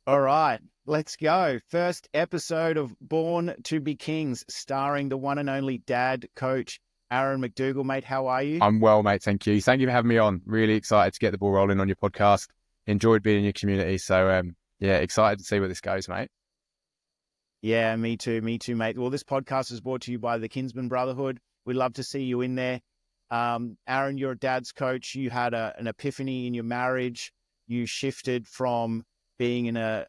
All right, let's go. First episode of Born to be Kings, starring the one and only dad coach, Aaron McDougall. Mate, how are you? I'm well, mate. Thank you. Thank you for having me on. Really excited to get the ball rolling on your podcast. Enjoyed being in your community. So, yeah, excited to see where this goes, mate. Yeah, me too, mate. Well, this podcast is brought to you by the Kinsman Brotherhood. We'd love to see you in there. Aaron, you're a dad's coach. You had an epiphany in your marriage. You shifted from being in a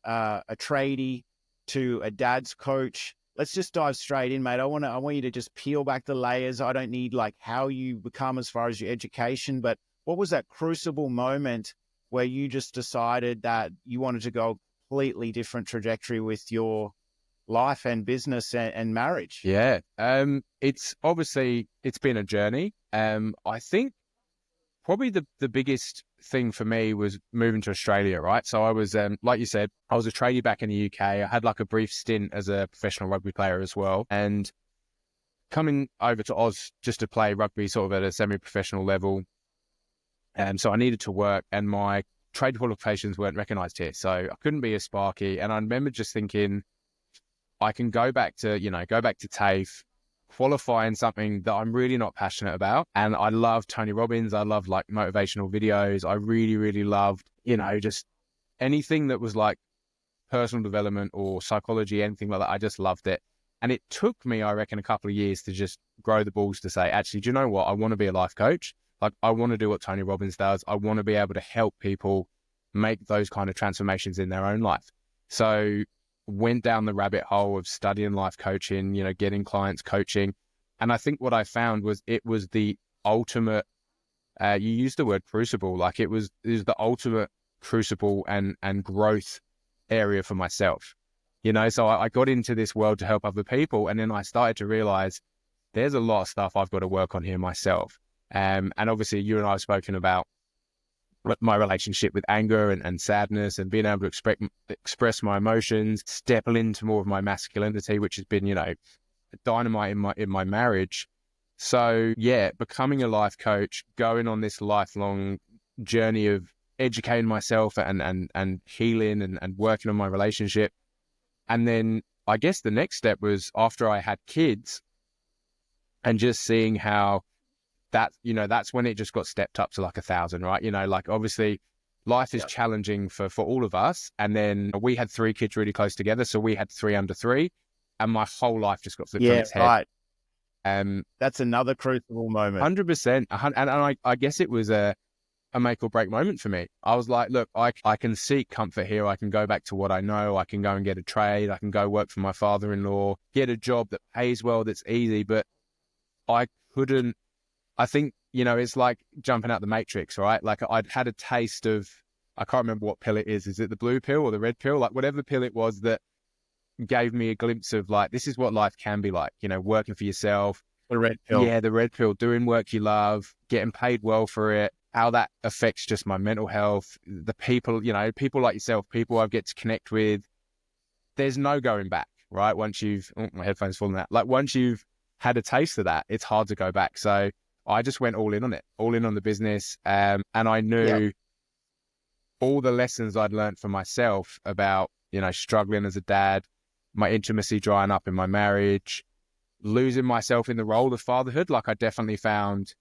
tradie to a dad's coach. Let's just dive straight in, mate. I want you to just peel back the layers. I don't need like how you become as far as your education, but what was that crucible moment where you just decided that you wanted to go a completely different trajectory with your life and business and marriage? Yeah. It's been a journey. I think probably the biggest thing for me was moving to Australia, right? So I was, like you said, I was a tradie back in the UK. I had like a brief stint as a professional rugby player as well. And coming over to Oz just to play rugby sort of at a semi-professional level. So I needed to work and my trade qualifications weren't recognised here. So I couldn't be a Sparky. And I remember just thinking, I can go back to TAFE, qualify in something that I'm really not passionate about. And I love Tony Robbins. I love like motivational videos. I really, really loved, just anything that was like personal development or psychology, anything like that. I just loved it. And it took me, I reckon, a couple of years to just grow the balls to say, actually, do you know what? I want to be a life coach. Like, I want to do what Tony Robbins does. I want to be able to help people make those kind of transformations in their own life. So went down the rabbit hole of studying life coaching, getting clients coaching. And I think what I found was it was the ultimate, you used the word crucible, like it was the ultimate crucible and growth area for myself. So I got into this world to help other people. And then I started to realize there's a lot of stuff I've got to work on here myself. And obviously you and I have spoken about my relationship with anger and sadness and being able to express my emotions, step into more of my masculinity, which has been, dynamite in my marriage. So yeah, becoming a life coach, going on this lifelong journey of educating myself and healing and working on my relationship. And then I guess the next step was after I had kids and just seeing how that's when it just got stepped up to like 1,000, right? Like obviously life is challenging for all of us. And then we had 3 kids really close together. So we had 3 under 3 and my whole life just got flipped on its head. Right. That's another crucible moment. 100%. And I guess it was a make or break moment for me. I was like, look, I can seek comfort here. I can go back to what I know. I can go and get a trade. I can go work for my father-in-law, get a job that pays well, that's easy. But I couldn't, I think, it's like jumping out the matrix, right? Like I'd had a taste of, I can't remember what pill it is. Is it the blue pill or the red pill? Like whatever pill it was that gave me a glimpse of like, this is what life can be like, working for yourself. The red pill. Yeah, the red pill, doing work you love, getting paid well for it, how that affects just my mental health, the people, people like yourself, people I get to connect with. There's no going back, right? Once you've, my headphones falling out. Like once you've had a taste of that, it's hard to go back. So I just went all in on it, all in on the business. And I knew all the lessons I'd learned for myself about, struggling as a dad, my intimacy drying up in my marriage, losing myself in the role of fatherhood. Like I definitely found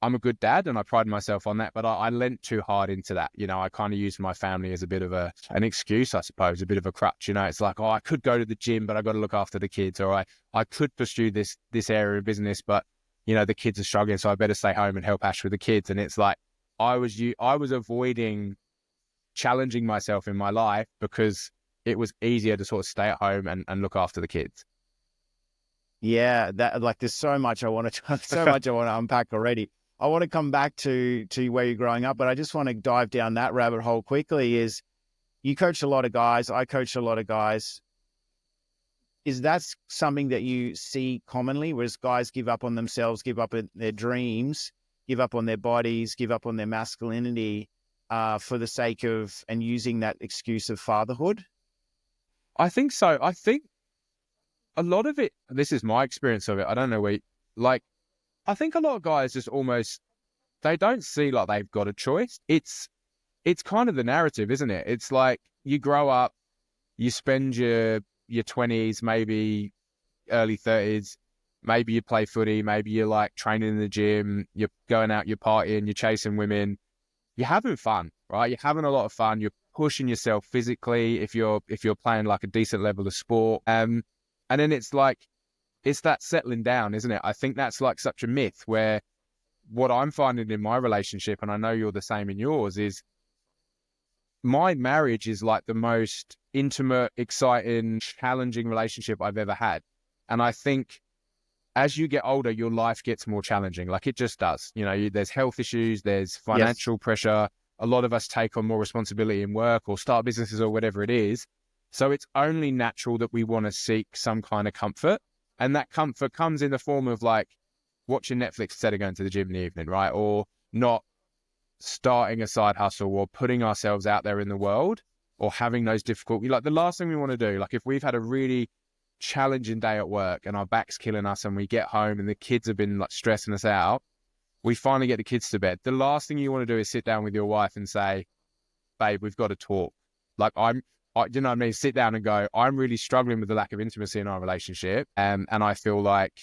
I'm a good dad and I pride myself on that, but I lent too hard into that. I kind of used my family as a bit of an excuse, I suppose, a bit of a crutch. It's like, oh, I could go to the gym, but I got to look after the kids, or I could pursue this area of business, but the kids are struggling, so I better stay home and help Ash with the kids. And it's like, I was avoiding challenging myself in my life because it was easier to sort of stay at home and look after the kids. Yeah, that like there's so much I want to unpack already. I want to come back to where you're growing up, but I just want to dive down that rabbit hole quickly. Is you coach a lot of guys, I coach a lot of guys. Is that something that you see commonly, whereas guys give up on themselves, give up on their dreams, give up on their bodies, give up on their masculinity for the sake of and using that excuse of fatherhood? I think so. I think a lot of it, this is my experience of it. I don't know I think a lot of guys just almost, they don't see like they've got a choice. It's kind of the narrative, isn't it? It's like, you grow up, you spend your 20s, maybe early 30s, maybe you play footy, maybe you're like training in the gym, you're going out, you're partying, you're chasing women, you're having fun, right? You're having a lot of fun. You're pushing yourself physically if you're playing like a decent level of sport. And then it's that settling down, isn't it? I think that's like such a myth, where what I'm finding in my relationship, and I know you're the same in yours, is my marriage is like the most intimate, exciting, challenging relationship I've ever had. And I think as you get older, your life gets more challenging. Like it just does. There's health issues, there's financial pressure. A lot of us take on more responsibility in work or start businesses or whatever it is. So it's only natural that we want to seek some kind of comfort. And that comfort comes in the form of like watching Netflix instead of going to the gym in the evening, right? Or not starting a side hustle or putting ourselves out there in the world, or having those difficult, like the last thing we want to do, like if we've had a really challenging day at work and our back's killing us and we get home and the kids have been like stressing us out, we finally get the kids to bed. The last thing you want to do is sit down with your wife and say, babe, we've got to talk. Like you know what I mean? Sit down and go, I'm really struggling with the lack of intimacy in our relationship. And I feel like.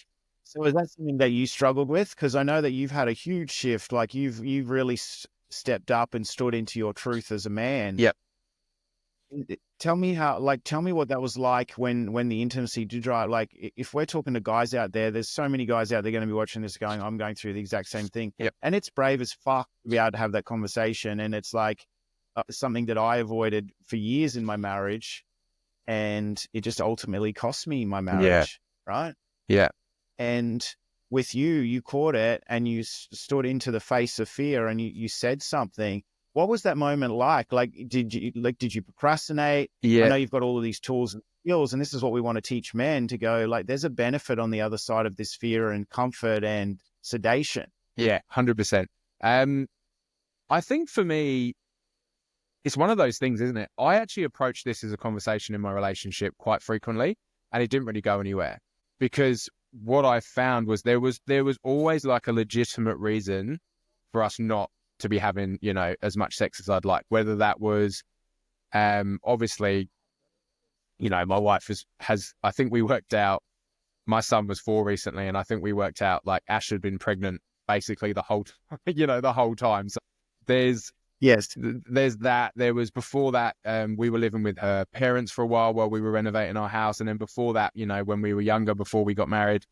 So is that something that you struggled with? Because I know that you've had a huge shift. Like you've really stepped up and stood into your truth as a man. Yep. Tell me what that was like when the intimacy did dry. Like if we're talking to guys out there, there's so many guys out there going to be watching this going, I'm going through the exact same thing. Yep. And it's brave as fuck to be able to have that conversation. And it's like something that I avoided for years in my marriage. And it just ultimately cost me my marriage. Yeah. Right? Yeah. And with you caught it and you stood into the face of fear and you said something. What was that moment like? Like, did you procrastinate? Yeah. I know you've got all of these tools and skills, and this is what we want to teach men to go, like, there's a benefit on the other side of this fear and comfort and sedation. Yeah, 100%. I think for me, it's one of those things, isn't it? I actually approached this as a conversation in my relationship quite frequently, and it didn't really go anywhere, because what I found was there was always like a legitimate reason for us not to be having, as much sex as I'd like, whether that was, obviously, my wife has, I think we worked out, my son was 4 recently, and I think we worked out like Ash had been pregnant basically the whole, the whole time. So there's that. There was before that, we were living with her parents for a while we were renovating our house. And then before that, when we were younger, before we got married,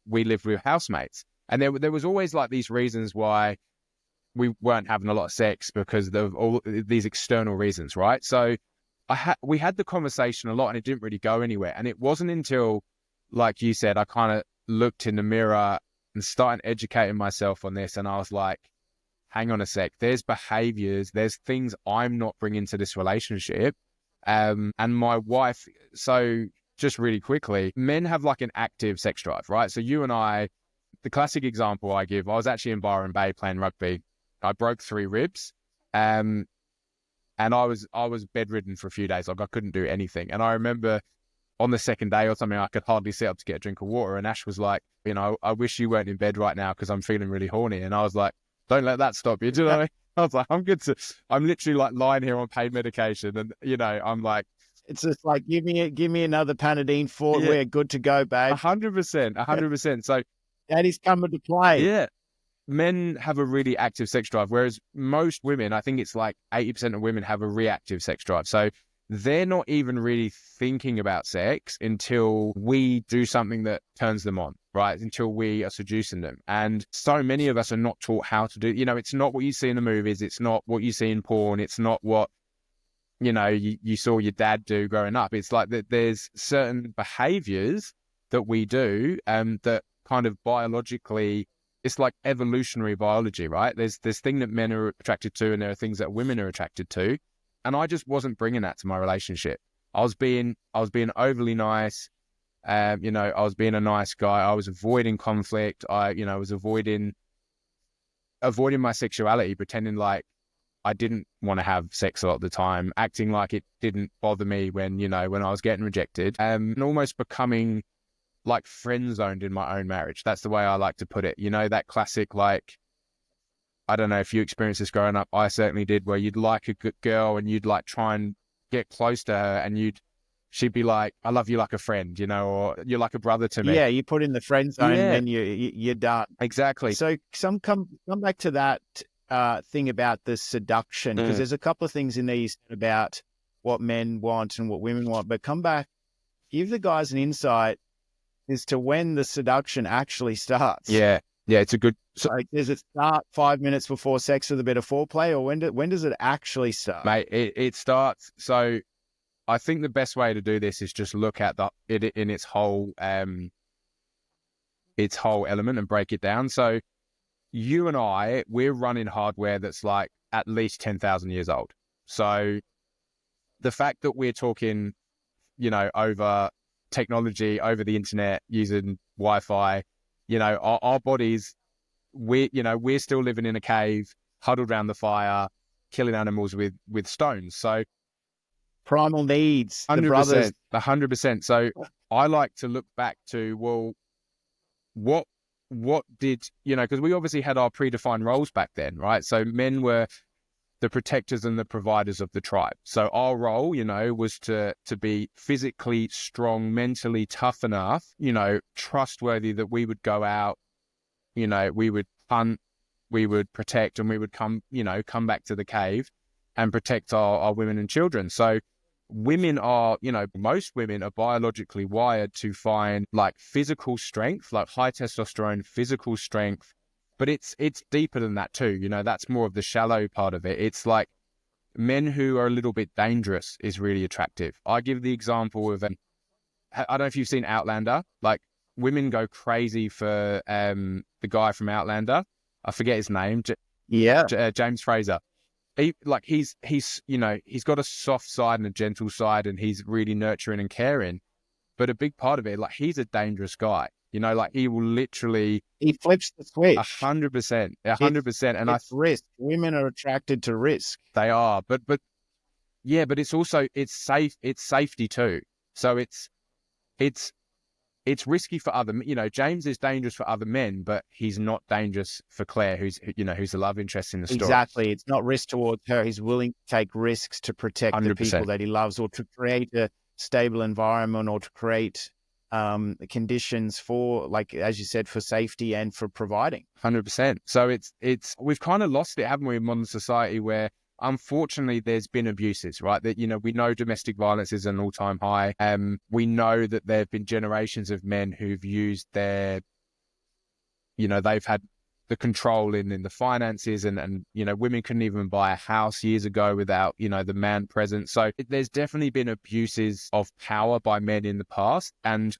we lived with housemates. And there was always like these reasons why we weren't having a lot of sex, because of all these external reasons, right? So we had the conversation a lot, and it didn't really go anywhere. And it wasn't until, like you said, I kind of looked in the mirror and started educating myself on this. And I was like, hang on a sec, there's behaviors, there's things I'm not bringing to this relationship. And my wife, so just really quickly, men have like an active sex drive, right? So you and I, the classic example I give, I was actually in Byron Bay playing rugby. I broke 3 ribs, and I was bedridden for a few days. Like I couldn't do anything. And I remember on the second day or something, I could hardly sit up to get a drink of water. And Ash was like, I wish you weren't in bed right now because I'm feeling really horny. And I was like, don't let that stop you. Do you know what I mean? I was like, I'm literally like lying here on pain medication. And, I'm like, it's just like, give me another Panadine Fort. Yeah. We're good to go, babe. 100%. So Daddy's coming to play. Yeah. Men have a really active sex drive, whereas most women, I think it's like 80% of women have a reactive sex drive. So they're not even really thinking about sex until we do something that turns them on, right? Until we are seducing them. And so many of us are not taught how to do, it's not what you see in the movies. It's not what you see in porn. It's not what, you saw your dad do growing up. It's like that there's certain behaviors that we do that kind of biologically, it's like evolutionary biology, right? There's this thing that men are attracted to, and there are things that women are attracted to. And I just wasn't bringing that to my relationship. I was being overly nice. I was being a nice guy. I was avoiding conflict. I was avoiding my sexuality, pretending like I didn't want to have sex a lot of the time, acting like it didn't bother me when I was getting rejected, and almost becoming like friend zoned in my own marriage. That's the way I like to put it. That classic, like, I don't know if you experienced this growing up. I certainly did, where you'd like a good girl and you'd like try and get close to her and she'd be like, I love you like a friend, you know, or you're like a brother to me. Yeah, you put in the friend zone, and Yeah, then you're done. exactly. So come back to that thing about the seduction, because there's a couple of things in there you said about what men want and what women want, but come back, give the guys an insight as to when the seduction actually starts. Yeah, it's a good. Like, does it start 5 minutes before sex with a bit of foreplay, or when does it actually start? Mate, it starts. So I think the best way to do this is just look at it in its whole element and break it down. So you and we're running hardware that's like at least 10,000 years old. So the fact that we're talking, you know, over technology, over the internet, using Wi-Fi, you know, our bodies, we're still living in a cave, huddled around the fire, killing animals with stones. So Primal needs, 100%, the brothers. 100%. So I like to look back to, well, what did, you know, because we obviously had our predefined roles back then, right? So men were the protectors and the providers of the tribe. So our role, you know, was to be physically strong, mentally tough enough, you know, trustworthy, that we would go out, you know, we would hunt, we would protect, and we would come back to the cave and protect our women and children. So women are, you know, most women are biologically wired to find like physical strength, like high testosterone, physical strength. But it's deeper than that too. You know, that's more of the shallow part of it. It's like men who are a little bit dangerous is really attractive. I give the example of, I don't know if you've seen Outlander. Like, women go crazy for the guy from Outlander. I forget his name. James Fraser. He's you know, he's got a soft side and a gentle side, and he's really nurturing and caring. But a big part of it, like, he's a dangerous guy. You know, like, he will literally, He flips the switch. 100%, 100%. And it's risk. Women are attracted to risk. They are, but yeah, but it's also, it's safety too. So it's risky for other, you know, James is dangerous for other men, but he's not dangerous for Claire, who's the love interest in the story. Exactly. It's not risk towards her. He's willing to take risks to protect 100%. the people that he loves, or to create a stable environment, or to create conditions for, like, as you said, for safety and for providing. 100%. So we've kind of lost it, haven't we, in modern society, where unfortunately there's been abuses, right? That, you know, we know domestic violence is an all-time high. We know that there have been generations of men who've used their, you know, they've had the control in the finances, and, you know, women couldn't even buy a house years ago without, you know, the man present. So there's definitely been abuses of power by men in the past. And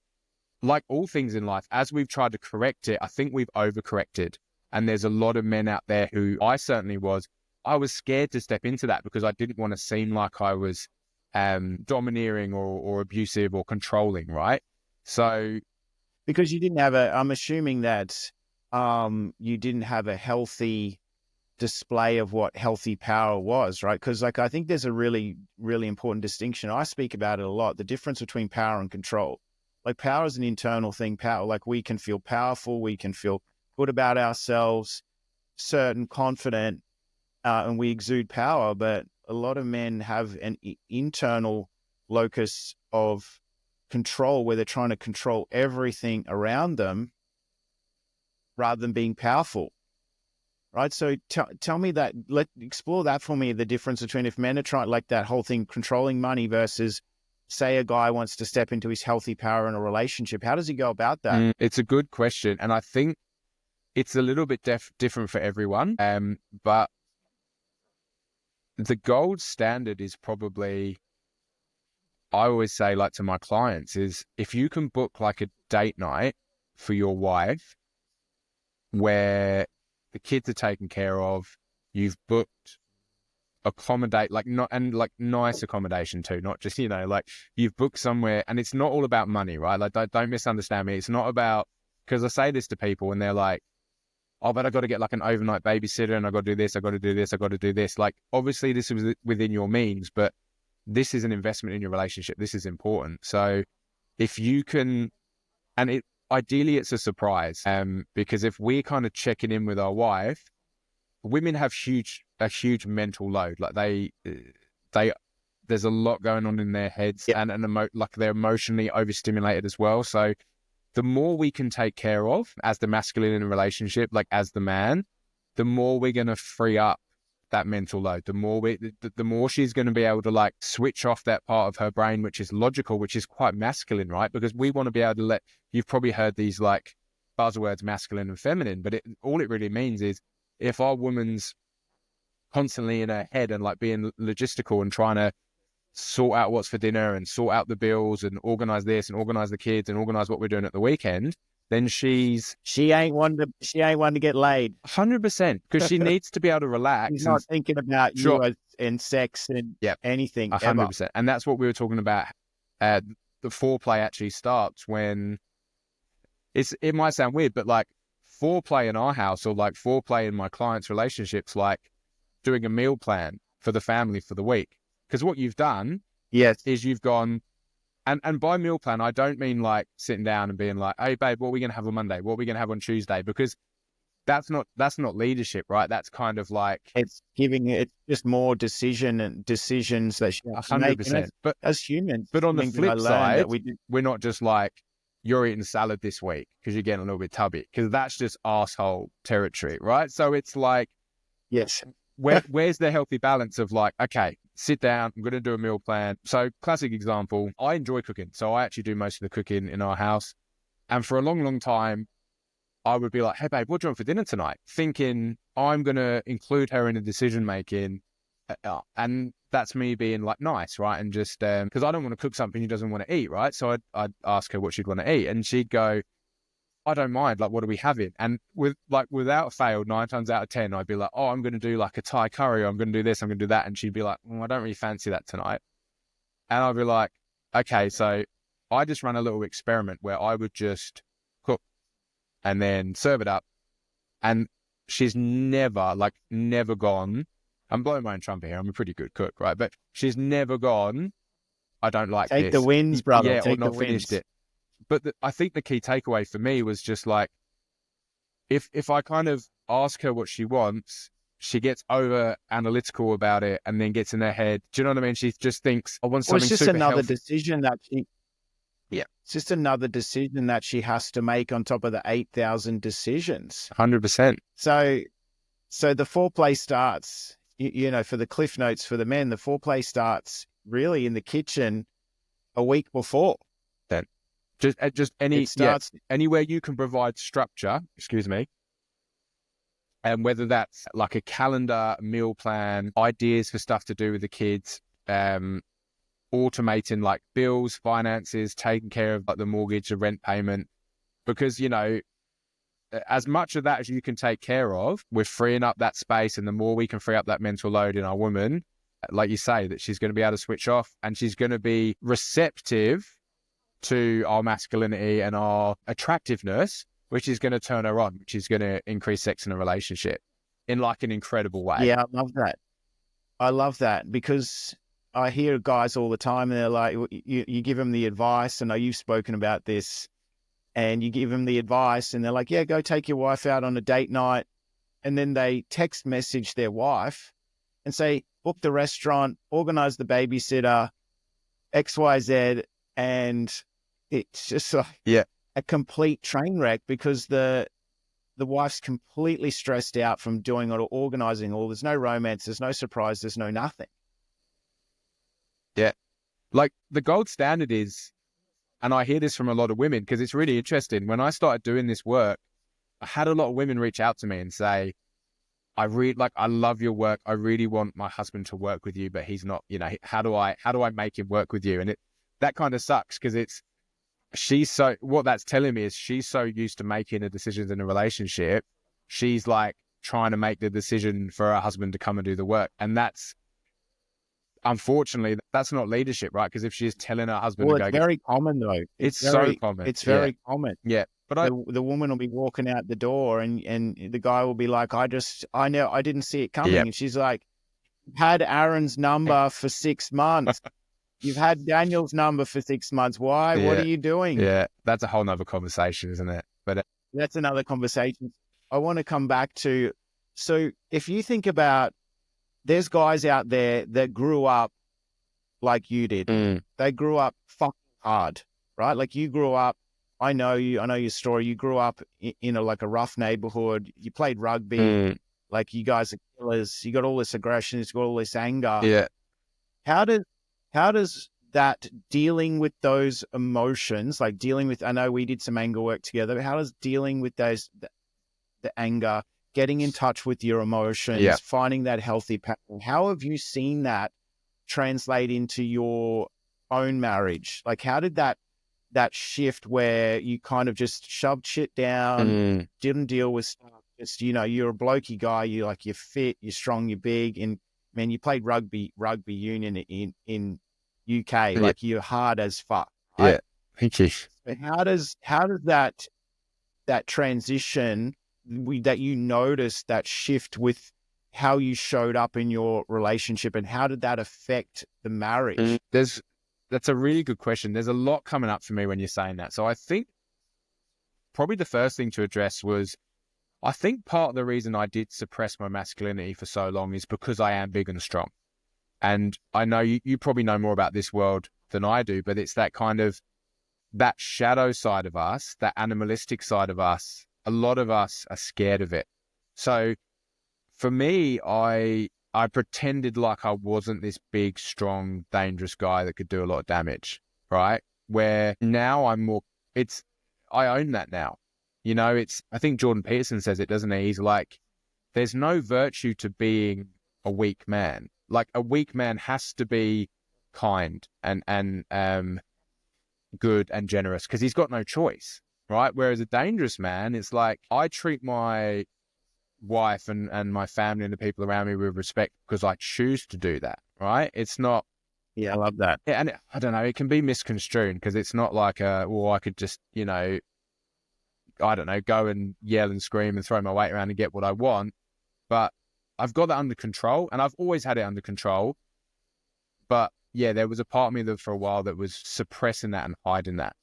like all things in life, as we've tried to correct it, I think we've overcorrected. And there's a lot of men out there who, I certainly was, I was scared to step into that because I didn't want to seem like I was domineering or abusive or controlling, right? So because you didn't have I'm assuming that you didn't have a healthy display of what healthy power was, right? Because, like, I think there's a really, really important distinction. I speak about it a lot, the difference between power and control. Like, power is an internal thing. Power, like, we can feel powerful, we can feel good about ourselves, certain, confident, and we exude power. But a lot of men have an internal locus of control where they're trying to control everything around them rather than being powerful, right? So tell me that, explore that for me, the difference between, if men are trying, like, that whole thing, controlling money, versus, say, a guy wants to step into his healthy power in a relationship. How does he go about that? It's a good question. And I think it's a little bit different for everyone. But the gold standard is probably, I always say, like, to my clients, is if you can book like a date night for your wife where the kids are taken care of, you've booked nice accommodation too, not just, you know, like, you've booked somewhere, and it's not all about money, right? Like, don't misunderstand me. It's not about, because I say this to people and they're like, oh, but I got to get like an overnight babysitter, and I got to do this, I got to do this, I got to do this. Like, obviously this is within your means, but this is an investment in your relationship. This is important. So if you can, and ideally it's a surprise, because if we're kind of checking in with our wife, women have a huge mental load. Like, there's a lot going on in their heads, Yep. and like they're emotionally overstimulated as well. So the more we can take care of as the masculine in a relationship, like as the man, the more we're going to free up that mental load. The more she's going to be able to like switch off that part of her brain, which is logical, which is quite masculine, right? Because we want to be able to you've probably heard these like buzzwords, masculine and feminine, but all it really means is if our woman's constantly in her head and like being logistical and trying to sort out what's for dinner and sort out the bills and organize this and organize the kids and organize what we're doing at the weekend, then she ain't one to get laid. 100%, because she needs to be able to relax. She's not thinking about Sure. you and sex and anything 100%. ever. And that's what we were talking about. The foreplay actually starts when it might sound weird, but like foreplay in our house or like foreplay in my clients' relationships, like doing a meal plan for the family for the week. Because what you've done is you've gone, and by meal plan, I don't mean like sitting down and being like, hey, babe, what are we going to have on Monday? What are we going to have on Tuesday? Because that's not leadership, right? That's kind of like... It's just more decisions that she has to make. 100%. But as humans, but on the flip side, we're not just like, you're eating salad this week because you're getting a little bit tubby, because that's just arsehole territory, right? So it's like, yes, where's the healthy balance of like, okay, sit down, I'm going to do a meal plan. So classic example, I enjoy cooking. So I actually do most of the cooking in our house. And for a long, long time, I would be like, hey, babe, what do you want for dinner tonight? Thinking I'm going to include her in the decision-making. And that's me being like nice, right? And just because I don't want to cook something she doesn't want to eat, right? So I'd ask her what she'd want to eat. And she'd go, I don't mind. Like, what are we having? And without fail, 9 times out of 10, I'd be like, oh, I'm going to do like a Thai curry. Or I'm going to do this. I'm going to do that. And she'd be like, I don't really fancy that tonight. And I'd be like, okay. So I just ran a little experiment where I would just cook and then serve it up. And she's never gone, I'm blowing my own trumpet here, I'm a pretty good cook, right? But she's never gone, I don't like this. Take the wins, brother. Yeah, Take or not finished it. But I think the key takeaway for me was just like, if I kind of ask her what she wants, she gets over analytical about it and then gets in her head. Do you know what I mean? She just thinks, I want something super healthy. It's just another decision that it's just another decision that she has to make on top of the 8,000 decisions. 100%. So the foreplay starts, for the cliff notes for the men, the foreplay starts really in the kitchen a week before. Then just anywhere you can provide structure, and whether that's like a calendar, meal plan, ideas for stuff to do with the kids, automating like bills, finances, taking care of like the mortgage, the rent payment, because as much of that as you can take care of, we're freeing up that space. And the more we can free up that mental load in our woman, like you say, that she's going to be able to switch off and she's going to be receptive to our masculinity and our attractiveness, which is going to turn her on, which is going to increase sex in a relationship in like an incredible way. Yeah, I love that because I hear guys all the time and they're like, you give them the advice, and I know you've spoken about this, and you give them the advice and they're like, yeah, go take your wife out on a date night. And then they text message their wife and say, book the restaurant, organize the babysitter, XYZ. And it's just like a complete train wreck because the wife's completely stressed out from doing or organizing all. There's no romance, there's no surprise, there's no nothing. Yeah. Like the gold standard is, and I hear this from a lot of women because it's really interesting. When I started doing this work, I had a lot of women reach out to me and say, I love your work. I really want my husband to work with you, but he's not, how do I make him work with you? And that kind of sucks because what that's telling me is she's so used to making the decisions in a relationship. She's like trying to make the decision for her husband to come and do the work. And unfortunately, that's not leadership, right? Because if she's telling her husband to go... Well, it's very common, though. It's so common. It's very common. Yeah. But the woman will be walking out the door and the guy will be like, I didn't see it coming. Yep. And she's like, you've had Aaron's number for 6 months. You've had Daniel's number for 6 months. Why? Yeah. What are you doing? Yeah. That's a whole nother conversation, isn't it? But that's another conversation. I want to come back to, so if you think about, there's guys out there that grew up like you did. They grew up fucking hard, right? Like you grew up, I know your story. You grew up in a rough neighborhood. You played rugby. Like you guys are killers. You got all this aggression. You got all this anger. Yeah. How does that dealing with those emotions, like dealing with, I know we did some anger work together, but how does dealing with the anger, getting in touch with your emotions, finding that healthy pattern, how have you seen that translate into your own marriage? Like how did that shift where you kind of just shoved shit down, didn't deal with stuff, just, you're a blokey guy, you're fit, you're strong, you're big, and man, you played rugby union in UK, like you're hard as fuck. Yeah. Thank you. But how does that transition, that you noticed that shift with how you showed up in your relationship, and how did that affect the marriage? That's a really good question. There's a lot coming up for me when you're saying that. So I think probably the first thing to address was, I think part of the reason I did suppress my masculinity for so long is because I am big and strong. And I know you probably know more about this world than I do, but it's that kind of, that shadow side of us, that animalistic side of us, a lot of us are scared of it. So for me, I pretended like I wasn't this big, strong, dangerous guy that could do a lot of damage, right? Where now I'm more, I own that now. I think Jordan Peterson says it, doesn't he? He's like, there's no virtue to being a weak man. Like a weak man has to be kind and good and generous because he's got no choice, right? Whereas a dangerous man, it's like, I treat my wife and my family and the people around me with respect because I choose to do that, right? It's not. Yeah, I love that. And I don't know, it can be misconstrued because it's not like, I could just, I don't know, go and yell and scream and throw my weight around and get what I want. But I've got that under control, and I've always had it under control. But yeah, there was a part of me that for a while that was suppressing that and hiding that.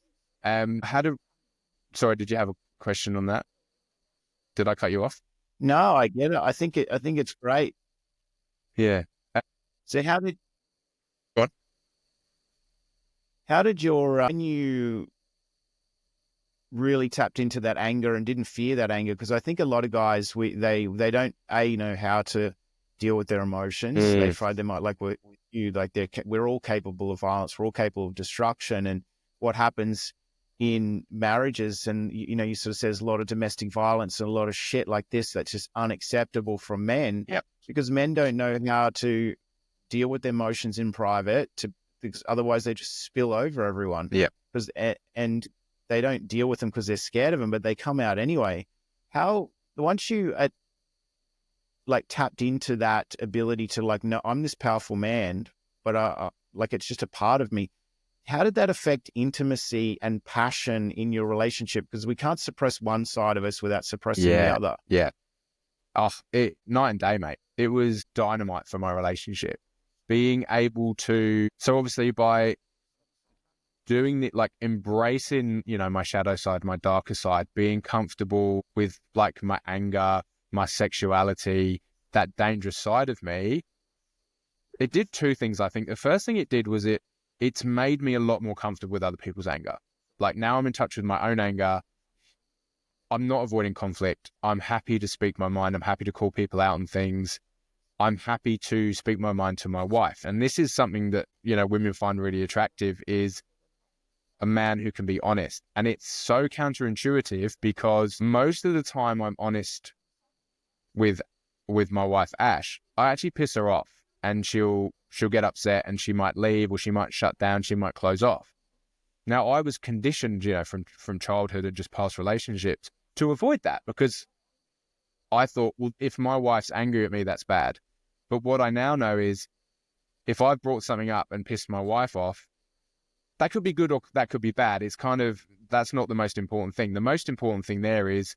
Sorry, did you have a question on that? Did I cut you off? No, I get it. I think it's great. Yeah. So how did when you really tapped into that anger and didn't fear that anger? Because I think a lot of guys, they don't know how to deal with their emotions. They find them like with you, like we're all capable of violence. We're all capable of destruction. And what happens in marriages, and you sort of says a lot of domestic violence and a lot of shit like this that's just unacceptable from men. Yep. Because men don't know how to deal with their emotions in private, because otherwise they just spill over everyone. Yeah. And they don't deal with them because they're scared of them, but they come out anyway. How, once you tapped into that ability to no, I'm this powerful man, but it's just a part of me. How did that affect intimacy and passion in your relationship? Because we can't suppress one side of us without suppressing the other. Yeah. Oh, night and day, mate. It was dynamite for my relationship. Being able to, so obviously by doing it, like embracing, my shadow side, my darker side, being comfortable with like my anger, my sexuality, that dangerous side of me, it did two things. I think the first thing it did was it's made me a lot more comfortable with other people's anger. Like now I'm in touch with my own anger. I'm not avoiding conflict. I'm happy to speak my mind. I'm happy to call people out on things. I'm happy to speak my mind to my wife. And this is something that, women find really attractive, is a man who can be honest. And it's so counterintuitive because most of the time I'm honest with my wife, Ash, I actually piss her off and she'll get upset and she might leave or she might shut down, she might close off. Now I was conditioned, from childhood and just past relationships to avoid that because I thought, well, if my wife's angry at me, that's bad. But what I now know is if I've brought something up and pissed my wife off, that could be good or that could be bad. It's kind of, that's not the most important thing. The most important thing there is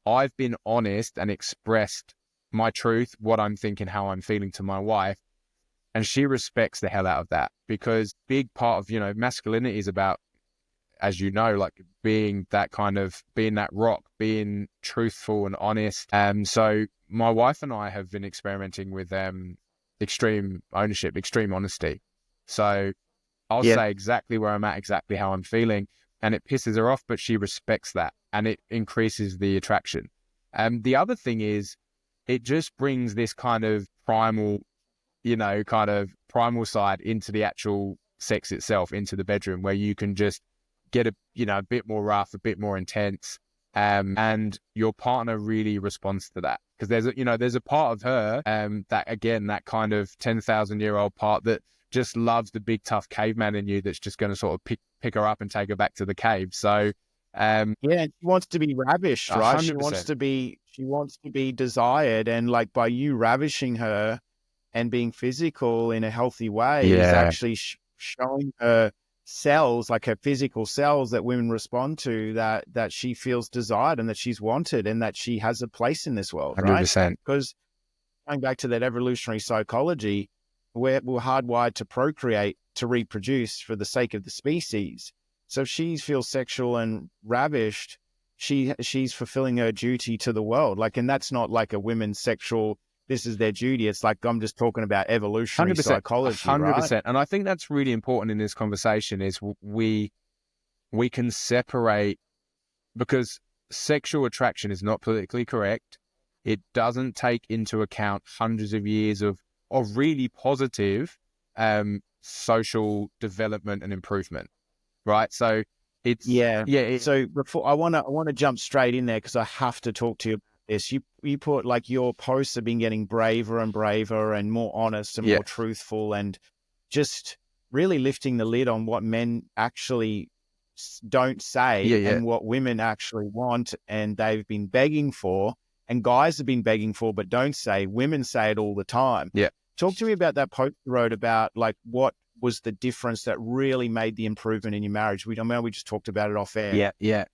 I've been honest and expressed my truth, what I'm thinking, how I'm feeling to my wife. And she respects the hell out of that because big part of, masculinity is about, as you know, like being that rock, being truthful and honest. So my wife and I have been experimenting with extreme ownership, extreme honesty. So I'll Yeah. say exactly where I'm at, exactly how I'm feeling, and it pisses her off, but she respects that, and it increases the attraction. The other thing is, it just brings this kind of primal, kind of primal side into the actual sex itself, into the bedroom, where you can just get a bit more rough, a bit more intense, and your partner really responds to that, because there's a part of her, that, again, that kind of 10,000-year-old part that just loves the big tough caveman in you, that's just going to sort of pick her up and take her back to the cave. So, Yeah, she wants to be ravished, right? She wants 100%. to be desired, and like by you ravishing her and being physical in a healthy way is Yeah, actually showing her cells, like her physical cells that women respond to, that she feels desired and that she's wanted and that she has a place in this world, right? 100%. Because going back to that evolutionary psychology, we're hardwired to procreate, to reproduce for the sake of the species. So if she feels sexual and ravished, she's fulfilling her duty to the world. Like, and that's not like a women's sexual, this is their duty. It's like, I'm just talking about evolutionary 100%. psychology, right? 100%. And I think that's really important in this conversation, is we can separate, because sexual attraction is not politically correct. It doesn't take into account hundreds of years of really positive social development and improvement, right? So it's, Yeah. yeah, So before I want to jump straight in there because I have to talk to you about this. You put like your posts have been getting braver and braver and more honest and yeah, more truthful and just really lifting the lid on what men actually don't yeah, say yeah, and what women actually want and they've been begging for and guys have been begging for but don't say. Women say it all the time. yeah. Talk to me about that post you wrote about like what was the difference that really made the improvement in your marriage? I mean, we just talked about it off air. Yeah, yeah.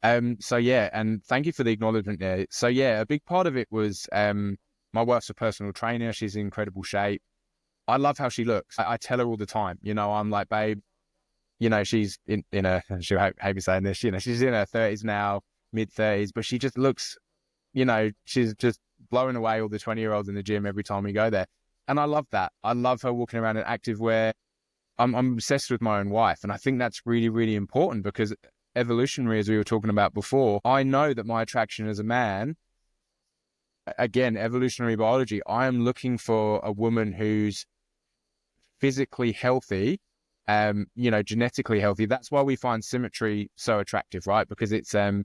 So yeah, and thank you for the acknowledgement there. So yeah, a big part of it was my wife's a personal trainer. She's in incredible shape. I love how she looks. I tell her all the time, I'm like, babe, she's in her, she'll hate me saying this, she's in her 30s now, mid-30s, but she just looks, she's just blowing away all the 20-year-olds in the gym every time we go there. And I love that. I love her walking around in activewear. I'm obsessed with my own wife. And I think that's really, really important, because evolutionary, as we were talking about before, I know that my attraction as a man, again, evolutionary biology, I am looking for a woman who's physically healthy, genetically healthy. That's why we find symmetry so attractive, right? Because it's a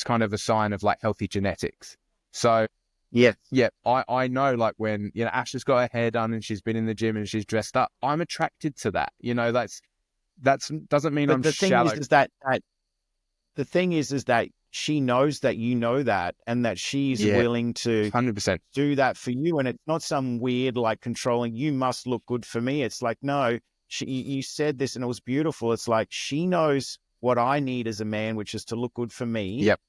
kind of a sign of like healthy genetics. So Yes. yeah, I know, like, when, Ashley's got her hair done and she's been in the gym and she's dressed up, I'm attracted to that. That's doesn't mean But I'm the thing shallow. is the thing is that she knows that you know that and that she's Yeah, willing to 100%. do that for you. And it's not some weird, like controlling, you must look good for me. It's like, no, you said this and it was beautiful. It's like, she knows what I need as a man, which is to look good for me. Yep.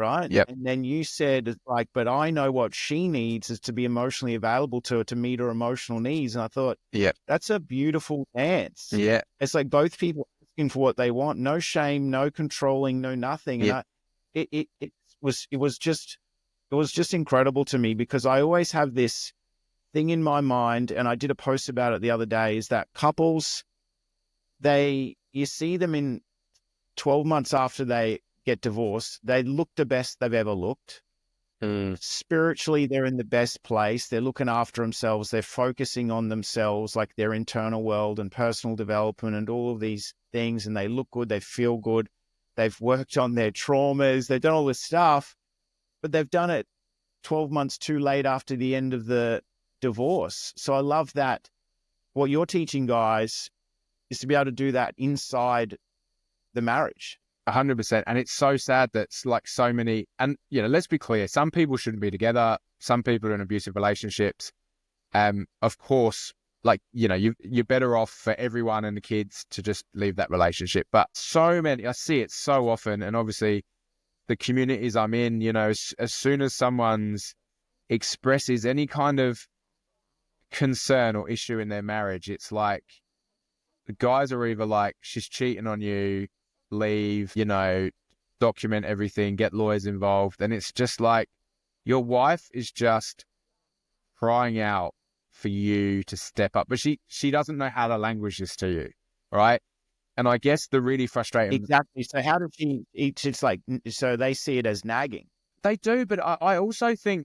Right. Yep. And then you said like, but I know what she needs is to be emotionally available to her, to meet her emotional needs. And I thought, Yep. that's a beautiful dance. Yeah. It's like both people asking for what they want, no shame, no controlling, no nothing. Yeah. And it was just incredible to me because I always have this thing in my mind, and I did a post about it the other day, is that couples, you see them in 12 months after they get divorced, they look the best they've ever looked. Spiritually, they're in the best place. They're looking after themselves. They're focusing on themselves, like their internal world and personal development and all of these things. And they look good. They feel good. They've worked on their traumas. They've done all this stuff, but they've done it 12 months too late after the end of the divorce. So I love that. What you're teaching guys is to be able to do that inside the marriage. 100%. And it's so sad that like so many, and let's be clear, some people shouldn't be together. Some people are in abusive relationships. Of course, like, you're better off for everyone and the kids to just leave that relationship. But so many, I see it so often. And obviously the communities I'm in, as soon as someone's expresses any kind of concern or issue in their marriage, it's like the guys are either like, she's cheating on you, leave, document everything, get lawyers involved. And it's just like, your wife is just crying out for you to step up. But she doesn't know how to language this to you, right? And I guess the really frustrating... Exactly. So how did she, it's like, so they see it as nagging. They do, but I also think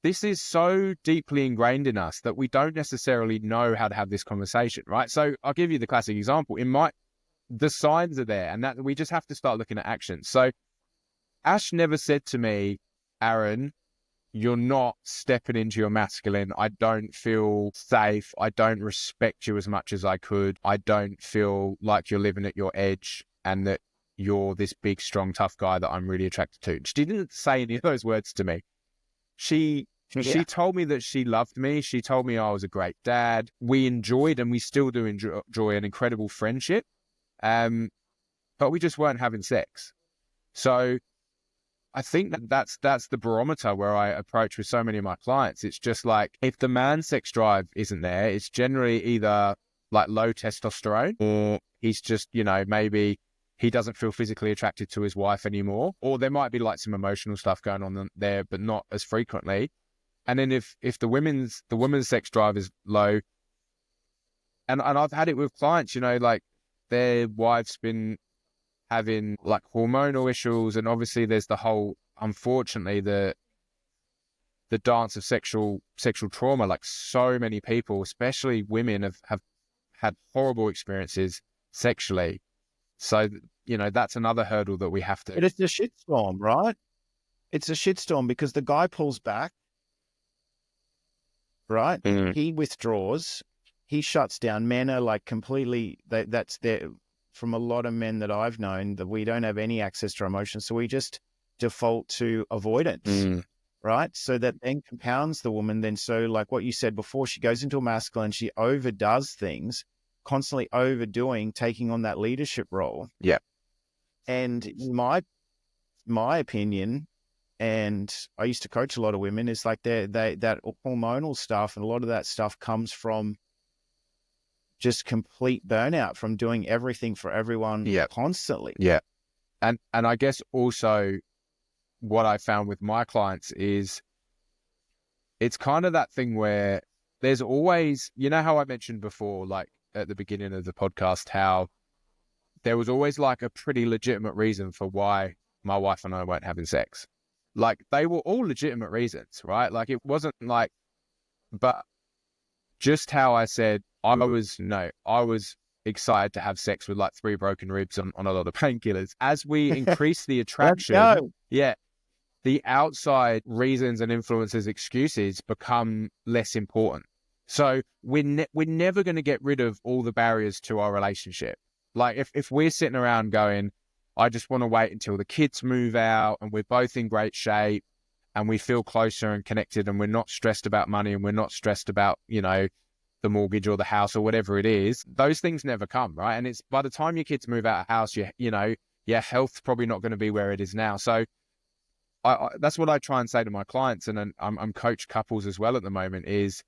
this is so deeply ingrained in us that we don't necessarily know how to have this conversation, right? So I'll give you the classic example. The signs are there, and that we just have to start looking at action. So Ash never said to me, Aaron, you're not stepping into your masculine. I don't feel safe. I don't respect you as much as I could. I don't feel like you're living at your edge and that you're this big, strong, tough guy that I'm really attracted to. She didn't say any of those words to me. She told me that she loved me. She told me I was a great dad. We enjoyed, and we still do enjoy an incredible friendship. But we just weren't having sex. So I think that's the barometer where I approach with so many of my clients. It's just like, if the man's sex drive isn't there, it's generally either like low testosterone, or he's just, maybe he doesn't feel physically attracted to his wife anymore, or there might be like some emotional stuff going on there, but not as frequently. And then if the woman's sex drive is low, and I've had it with clients, like their wife's been having like hormonal issues, and obviously there's the whole, unfortunately, the dance of sexual trauma. Like, so many people, especially women, have had horrible experiences sexually. So, that's another hurdle that we have to... But it's a shitstorm, right? It's a shitstorm because the guy pulls back, right? Mm. He withdraws. He shuts down. Men are like completely, that's their... From a lot of men that I've known, that we don't have any access to our emotions. So we just default to avoidance, right? So that then compounds the woman. Then, so like what you said before, she goes into a masculine, she overdoes things, constantly overdoing, taking on that leadership role. Yeah. And my opinion, and I used to coach a lot of women, is like that hormonal stuff, and a lot of that stuff comes from just complete burnout from doing everything for everyone constantly. Yeah. And I guess also what I found with my clients is it's kind of that thing where there's always, how I mentioned before, like at the beginning of the podcast, how there was always like a pretty legitimate reason for why my wife and I weren't having sex. Like, they were all legitimate reasons, right? Like, it wasn't like, but just how I said, I was excited to have sex with like 3 broken ribs on a lot of painkillers. As we increase the attraction, the outside reasons and influences, excuses become less important. So we're never going to get rid of all the barriers to our relationship. Like, if we're sitting around going, I just want to wait until the kids move out and we're both in great shape and we feel closer and connected and we're not stressed about money and we're not stressed about, the mortgage or the house or whatever it is, those things never come, right? And it's by the time your kids move out of house, your health's probably not going to be where it is now. So I that's what I try and say to my clients, and I'm coach couples as well at the moment, is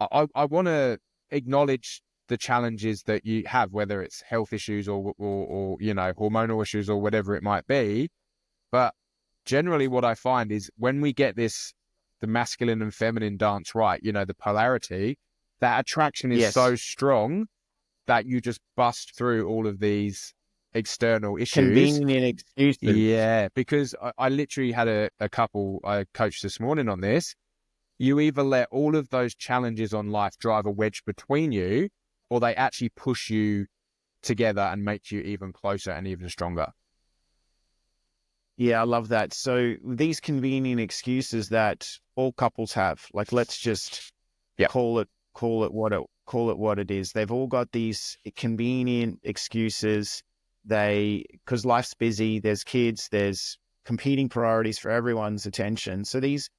I want to acknowledge the challenges that you have, whether it's health issues or hormonal issues or whatever it might be. But generally what I find is when we get the masculine and feminine dance right, the polarity, that attraction is so strong that you just bust through all of these external issues. Convenient excuses. Yeah, because I literally had a couple I coached this morning on this. You either let all of those challenges on life drive a wedge between you, or they actually push you together and make you even closer and even stronger. Yeah, I love that. So these convenient excuses that all couples have, like, let's just call it what it is. They've all got these convenient excuses. Because life's busy, there's kids, there's competing priorities for everyone's attention. So these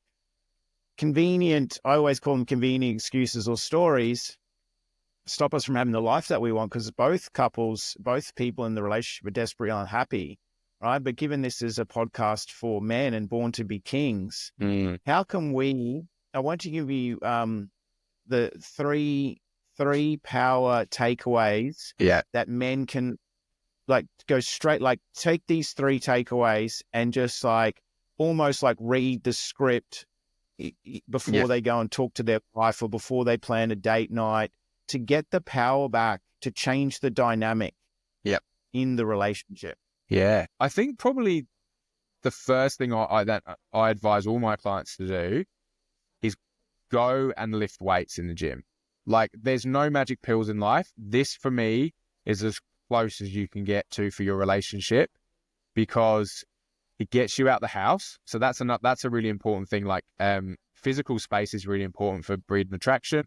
convenient, I always call them convenient excuses or stories, stop us from having the life that we want, because both people in the relationship are desperately unhappy, right? But given this is a podcast for men and born to be kings, how can I want to give you the three power takeaways that men can like go straight, like take these 3 takeaways and just like almost like read the script before they go and talk to their wife or before they plan a date night, to get the power back, to change the dynamic in the relationship. Yeah. I think probably the first thing that I advise all my clients to do is go and lift weights in the gym. Like, there's no magic pills in life. This, for me, is as close as you can get to for your relationship, because it gets you out the house. So that's a really important thing. Like, physical space is really important for breeding attraction.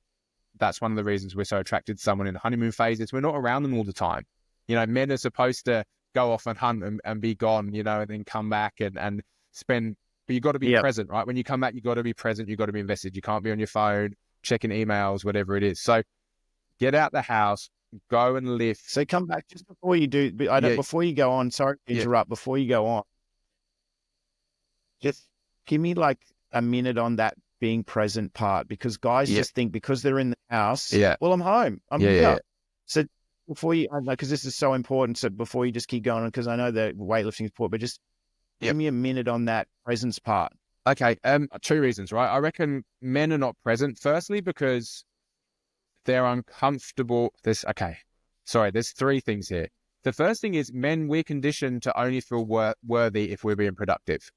That's one of the reasons we're so attracted to someone in the honeymoon phase, is we're not around them all the time. You know, men are supposed to go off and hunt and be gone, you know, and then come back and spend, but you've got to be present, right? When you come back, you've got to be present. You've got to be invested. You can't be on your phone, checking emails, whatever it is. So get out the house, go and lift. So come back just before you do, before you go on, sorry to interrupt, before you go on, just give me like a minute on that being present part, because guys just think because they're in the house, well, I'm home, I'm here. So before you, because this is so important, so before you just keep going, because I know that weightlifting is important, but just give me a minute on that presence part. Okay, two reasons, right? I reckon men are not present, firstly, because they're uncomfortable. There's three things here. The first thing is, men, we're conditioned to only feel worthy if we're being productive.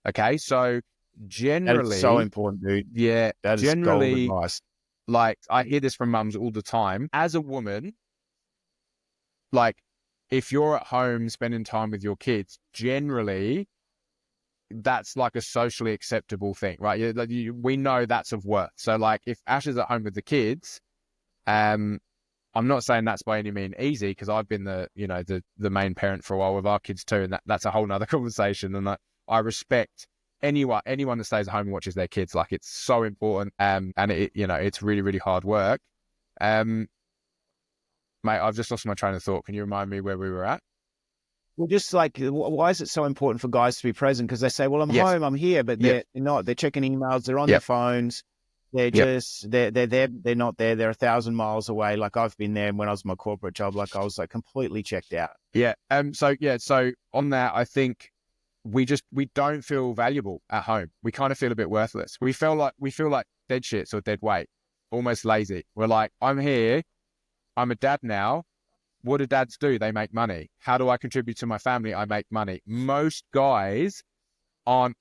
Okay, so generally... That's so important, dude. Yeah, that is gold advice. Like, I hear this from mums all the time. As a woman, like, if you're at home spending time with your kids, generally, that's like a socially acceptable thing, right? We know that's of worth. So, like, if Ash is at home with the kids, I'm not saying that's by any means easy, because I've been the main parent for a while with our kids too, and that's a whole nother conversation. And I respect anyone that stays at home and watches their kids. Like, it's so important, and it's really, really hard work. Mate, I've just lost my train of thought. Can you remind me where we were at? Well, just like, why is it so important for guys to be present? Because they say, well, I'm home, I'm here, but they're not. They're checking emails, they're on their phones. They're just, they're there, they're not there. They're 1,000 miles away. Like, I've been there when I was in my corporate job, like I was like completely checked out. So on that, I think we don't feel valuable at home. We kind of feel a bit worthless. We feel like dead shits or dead weight, almost lazy. We're like, I'm here, I'm a dad now. What do dads do? They make money. How do I contribute to my family? I make money. Most guys aren't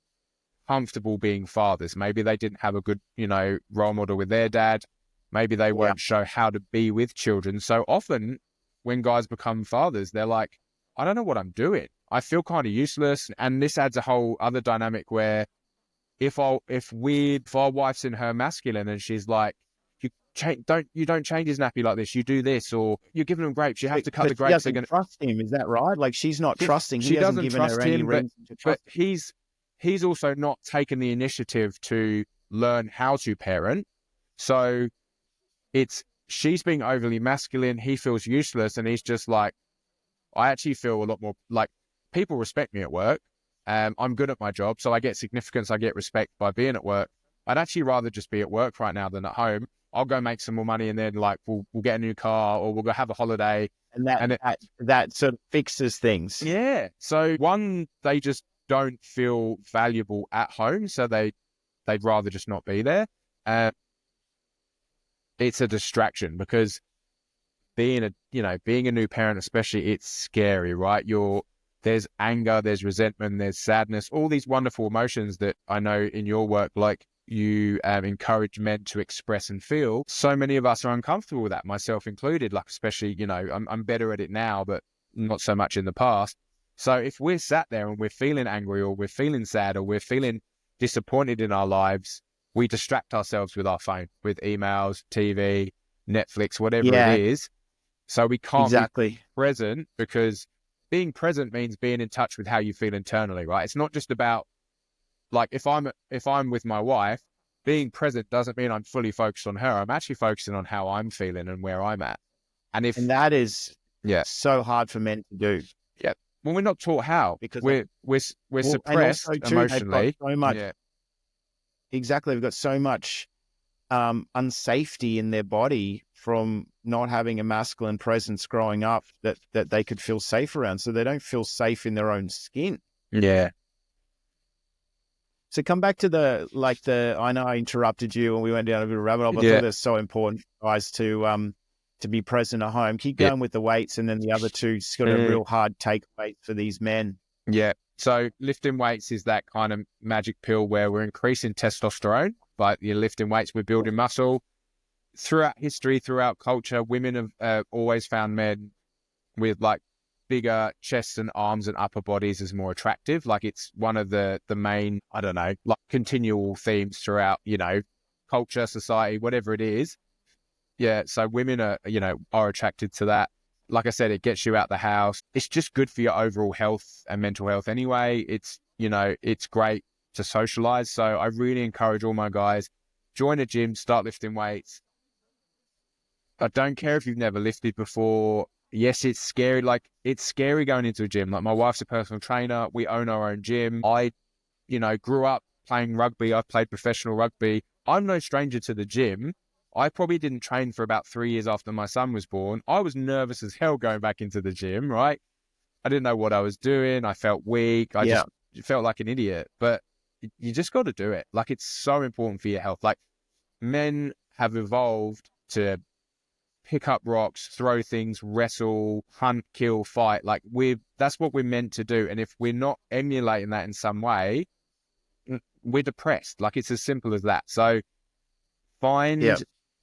comfortable being fathers. Maybe they didn't have a good, role model with their dad. Maybe they won't show how to be with children. So often when guys become fathers, they're like, I don't know what I'm doing. I feel kind of useless. And this adds a whole other dynamic where if our wife's in her masculine and she's like, you don't change his nappy like this, you do this, or you're giving him grapes, you have to cut the grapes. She doesn't trust him, is that right? Like, she's not trusting. She doesn't given trust her any him, reason to trust but he's also not taken the initiative to learn how to parent. So she's being overly masculine, he feels useless, and he's just like, I actually feel a lot more like people respect me at work. I'm good at my job, so I get significance, I get respect by being at work. I'd actually rather just be at work right now than at home. I'll go make some more money, and then like we'll get a new car, or we'll go have a holiday. And that sort of fixes things. Yeah. So one, they just don't feel valuable at home, so they'd rather just not be there. It's a distraction, because being a new parent, especially, it's scary, right? There's anger, there's resentment, there's sadness, all these wonderful emotions that I know in your work, like, you encourage men to express and feel. So many of us are uncomfortable with that, myself included. Like, especially, I'm better at it now, but not so much in the past. So if we're sat there and we're feeling angry, or we're feeling sad, or we're feeling disappointed in our lives, we distract ourselves with our phone, with emails, TV, Netflix, whatever it is. So we can't be present, because being present means being in touch with how you feel internally, right? It's not just about, like, if I'm with my wife, being present doesn't mean I'm fully focused on her. I'm actually focusing on how I'm feeling and where I'm at. And that is so hard for men to do. Yeah. Well, we're not taught how, because we're suppressed emotionally. So much. Yeah. Exactly. We've got so much unsafety in their body from not having a masculine presence growing up that they could feel safe around. So they don't feel safe in their own skin. Yeah. So come back to I know I interrupted you and we went down a bit of a rabbit hole, but I Yeah. thought it's so important, guys, to be present at home. Keep Yeah. going with the weights, and then the other two just got a real hard takeaway for these men. Yeah. So lifting weights is that kind of magic pill where we're increasing testosterone, but you're lifting weights, we're building muscle. Throughout history, throughout culture, women have always found men with like bigger chests and arms and upper bodies as more attractive. Like it's one of the main, I don't know, like continual themes throughout, you know, culture, society, whatever it is. Yeah. So women are attracted to that. Like I said, it gets you out the house. It's just good for your overall health and mental health anyway. It's, you know, it's great to socialize. So I really encourage all my guys, join a gym, start lifting weights. I don't care if you've never lifted before. Yes, it's scary. Like it's scary going into a gym. Like my wife's a personal trainer. We own our own gym. I, you know, grew up playing rugby. I've played professional rugby. I'm no stranger to the gym. I probably didn't train for about 3 years after my son was born. I was nervous as hell going back into the gym, right? I didn't know what I was doing. I felt weak. I just felt like an idiot. But you just got to do it. Like it's so important for your health. Like men have evolved to pick up rocks, throw things, wrestle, hunt, kill, fight. Like that's what we're meant to do. And if we're not emulating that in some way, we're depressed. Like it's as simple as that. So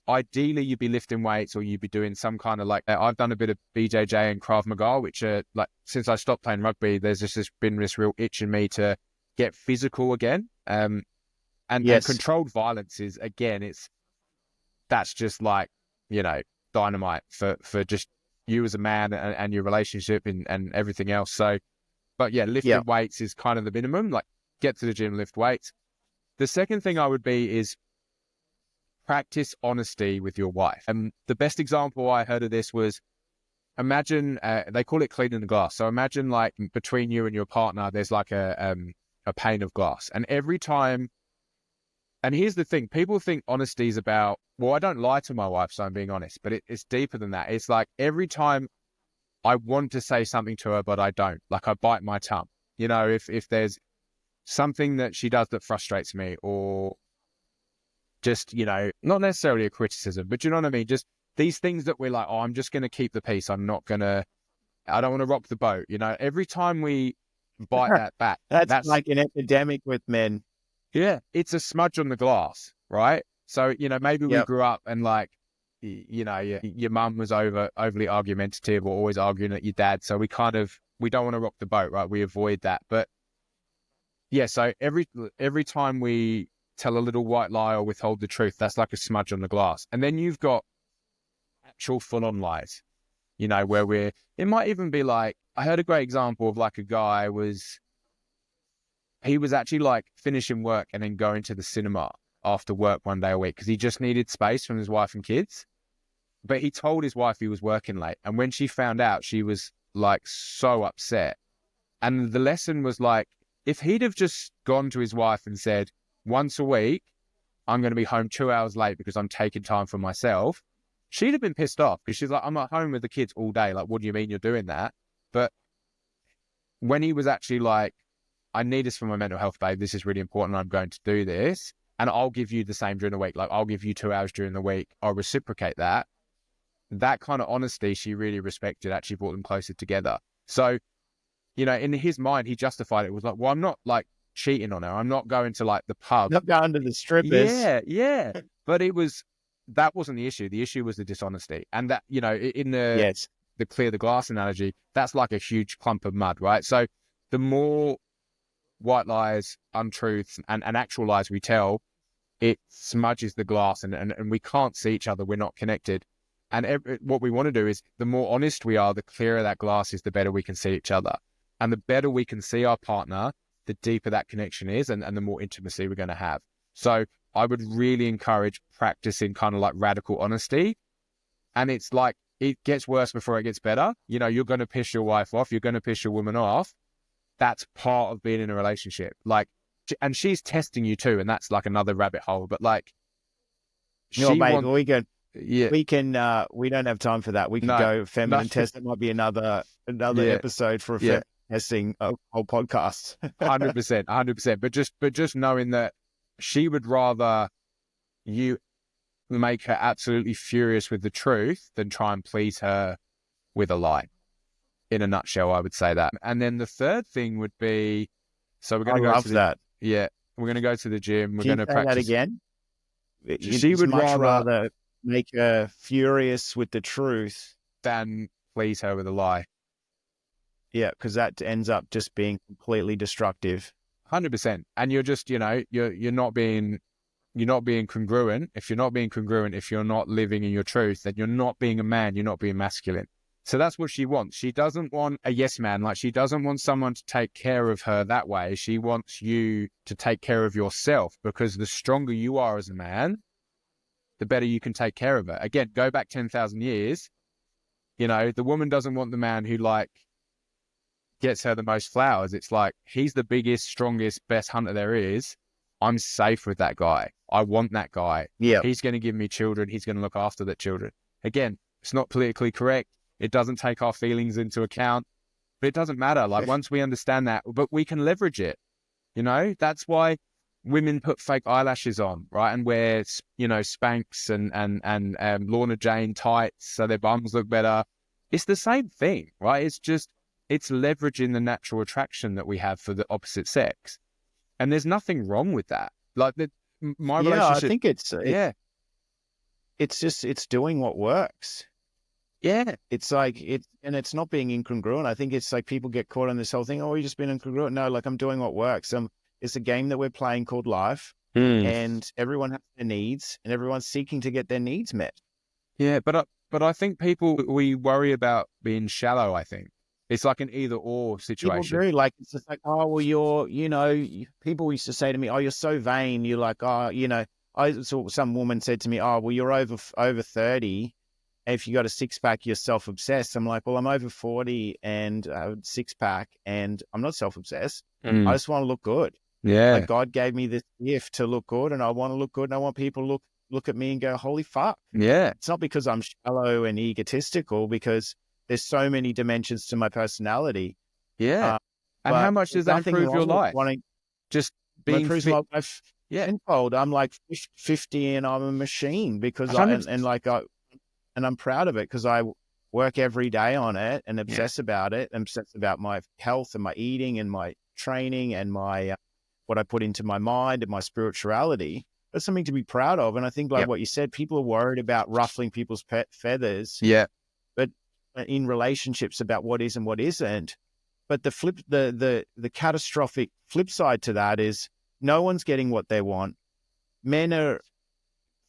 ideally you'd be lifting weights or you'd be doing some kind of like, I've done a bit of BJJ and Krav Maga, which are like, since I stopped playing rugby, there's just been this real itch in me to get physical again. And controlled violence is, again, that's just like, you know, dynamite for just you as a man and your relationship and everything else. So, but yeah, lifting weights is kind of the minimum. Like get to the gym, lift weights. The second thing I would be is practice honesty with your wife. And the best example I heard of this was, imagine, they call it cleaning the glass. So imagine like between you and your partner, there's like a pane of glass. And every time, and here's the thing, people think honesty is about, well, I don't lie to my wife, so I'm being honest, but it's deeper than that. It's like every time I want to say something to her, but I don't, like I bite my tongue. You know, if there's something that she does that frustrates me, or just, you know, not necessarily a criticism, but you know what I mean? Just these things that we're like, oh, I'm just going to keep the peace. I don't want to rock the boat. You know, every time we bite that back, that's like an epidemic with men. Yeah. It's a smudge on the glass, right? So, you know, maybe we grew up and like, you know, your mum was overly argumentative or always arguing at your dad. So we don't want to rock the boat, right? We avoid that. But yeah, so every time we tell a little white lie or withhold the truth, that's like a smudge on the glass. And then you've got actual full-on lies, you know, where it might even be like, I heard a great example of like a guy he was actually like finishing work and then going to the cinema after work one day a week because he just needed space from his wife and kids. But he told his wife he was working late. And when she found out, she was like so upset. And the lesson was like, if he'd have just gone to his wife and said, once a week, I'm going to be home 2 hours late because I'm taking time for myself, she'd have been pissed off because she's like, I'm at home with the kids all day. Like, what do you mean you're doing that? But when he was actually like, I need this for my mental health, babe. This is really important. I'm going to do this. And I'll give you the same during the week. Like, I'll give you 2 hours during the week. I'll reciprocate that. That kind of honesty she really respected, actually brought them closer together. So, you know, in his mind, he justified it. It was like, well, I'm not like cheating on her. I'm not going to like the pub. Not going to the strippers. Yeah. But that wasn't the issue. The issue was the dishonesty. And that, you know, in the clear the glass analogy, that's like a huge clump of mud, right? So the more white lies, untruths, and actual lies we tell, it smudges the glass and we can't see each other. We're not connected. And what we want to do is, the more honest we are, the clearer that glass is, the better we can see each other. And the better we can see our partner, the deeper that connection is and the more intimacy we're going to have. So I would really encourage practicing kind of like radical honesty. And it's like, it gets worse before it gets better. You know, you're going to piss your wife off. You're going to piss your woman off. That's part of being in a relationship. Like, and she's testing you too. And that's like another rabbit hole. But like, we don't have time for that. We could go feminine test. It might be another episode for podcasting a whole podcast. 100%, 100%. But just knowing that she would rather you make her absolutely furious with the truth than try and please her with a lie. In a nutshell, I would say that. And then the third thing would be, so we're going to go to that. Yeah, we're going to go to the gym. We're going to practice that again. She would much rather make her furious with the truth than please her with a lie. Yeah, because that ends up just being completely destructive. 100%. And you're just, you're not being congruent. If you're not being congruent, if you're not living in your truth, then you're not being a man. You're not being masculine. So that's what she wants. She doesn't want a yes man. Like, she doesn't want someone to take care of her that way. She wants you to take care of yourself, because the stronger you are as a man, the better you can take care of her. Again, go back 10,000 years. The woman doesn't want the man who gets her the most flowers. It's like, he's the biggest, strongest, best hunter there is. I'm safe with that guy. I want that guy. Yeah. He's going to give me children. He's going to look after the children. Again, it's not politically correct. It doesn't take our feelings into account, but it doesn't matter. Once we understand that, but we can leverage it. That's why women put fake eyelashes on, right? And wear, Spanx and Lorna Jane tights so their bums look better. It's the same thing, right? It's leveraging the natural attraction that we have for the opposite sex. And there's nothing wrong with that. Relationship. I think it's doing what works. Yeah. It's and it's not being incongruent. I think it's like people get caught on this whole thing. Oh, you've just been incongruent. No, I'm doing what works. It's a game that we're playing called life, and everyone has their needs, and everyone's seeking to get their needs met. Yeah. But I think we worry about being shallow. I think it's like an either or situation. People do. It's just like, oh, well, people used to say to me, oh, you're so vain. You're like, oh, I saw some woman said to me, oh, well, you're over 30. If you got a six-pack, you're self-obsessed. I'm like, well, I'm over 40 and a six-pack, and I'm not self-obsessed. I just want to look good. Yeah. God gave me this gift to look good, and I want to look good, and I want people to look at me and go, holy fuck. Yeah. It's not because I'm shallow and egotistical, because there's so many dimensions to my personality. Yeah. And how much does that improve your life? Just being fit. My life tenfold. I'm 50 and I'm a machine, because and I'm proud of it, because I work every day on it and obsess about it, and obsess about my health and my eating and my training and my what I put into my mind and my spirituality. That's something to be proud of. And I think what you said, people are worried about ruffling people's feathers. Yeah. But in relationships, about what is and what isn't. But the catastrophic flip side to that is no one's getting what they want. Men are